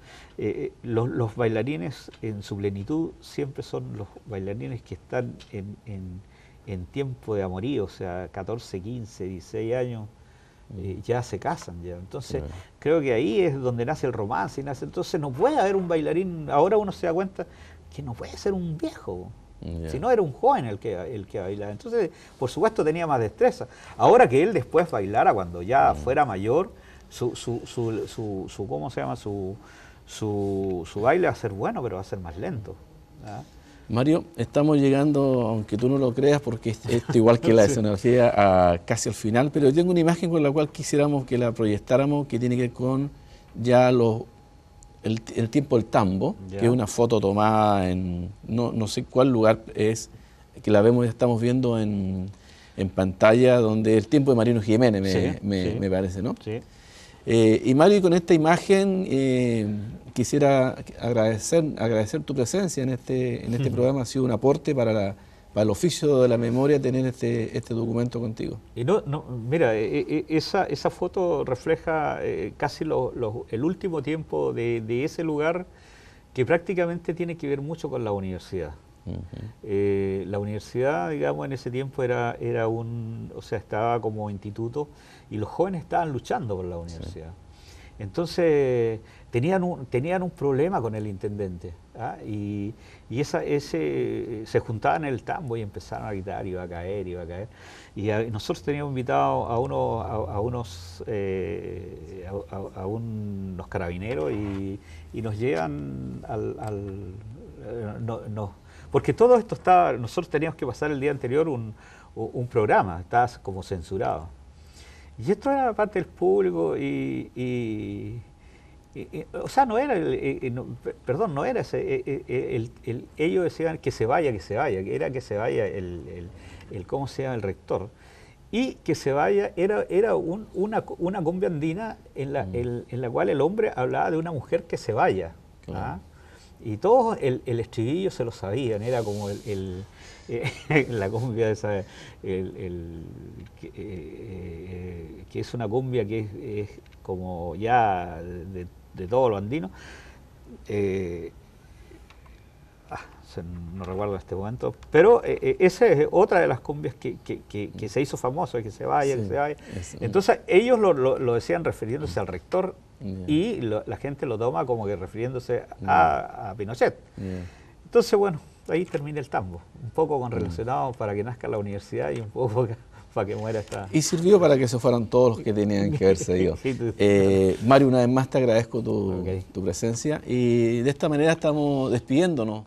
[SPEAKER 2] los bailarines en su plenitud siempre son los bailarines que están en tiempo de amorío, o sea, 14, 15, 16 años, ya se casan ya. Entonces, creo que ahí es donde nace el romance. Entonces, no puede haber un bailarín, ahora uno se da cuenta que no puede ser un viejo. Si no, era un joven el que bailaba. Entonces, por supuesto, tenía más destreza. Ahora que él después bailara, cuando ya fuera mayor, ¿cómo se llama? Su baile va a ser bueno, pero va a ser más lento. ¿Ah?
[SPEAKER 1] Mario, estamos llegando, aunque tú no lo creas, porque esto igual que la escenografía, casi al final, pero yo tengo una imagen con la cual quisiéramos que la proyectáramos, que tiene que ver con ya el tiempo del tambo, que es una foto tomada en, no sé cuál lugar es, que la vemos, estamos viendo en pantalla, donde el tiempo de Marino Jiménez, me parece, ¿no? Sí. Y Mario, con esta imagen quisiera agradecer tu presencia en este programa. Ha sido un aporte para el oficio de la memoria tener este documento contigo.
[SPEAKER 2] Y mira, esa foto refleja casi el último tiempo de ese lugar, que prácticamente tiene que ver mucho con la universidad. La universidad, digamos, en ese tiempo estaba como instituto, y los jóvenes estaban luchando por la universidad. Entonces tenían un problema con el intendente, ¿ah? y se juntaban en el tambo y empezaron a gritar, iba a caer. Y nosotros teníamos invitados a unos carabineros, y nos llegan porque todo esto nosotros teníamos que pasar el día anterior un programa, estaba como censurado. Y esto era parte del público, o sea, no era no era ese, ellos decían que se vaya, era que se vaya ¿cómo se llama? El rector. Y que se vaya, era una cumbia andina en la cual el hombre hablaba de una mujer que se vaya. Claro. ¿Ah? Y todos el estribillo se lo sabían, era como la cumbia esa, que es una cumbia que es como ya de todo lo andino. No recuerdo en este momento, pero esa es otra de las cumbias que se hizo famoso, que se vaya, que se vaya. Entonces ellos lo decían refiriéndose al rector, y la gente lo toma como que refiriéndose a Pinochet. Entonces, bueno, ahí termina el tambo, un poco relacionado para que nazca la universidad y un poco para que muera esta...
[SPEAKER 1] Y sirvió para que se fueran todos los que tenían que haberse ido. Mario, una vez más te agradezco tu presencia, y de esta manera estamos despidiéndonos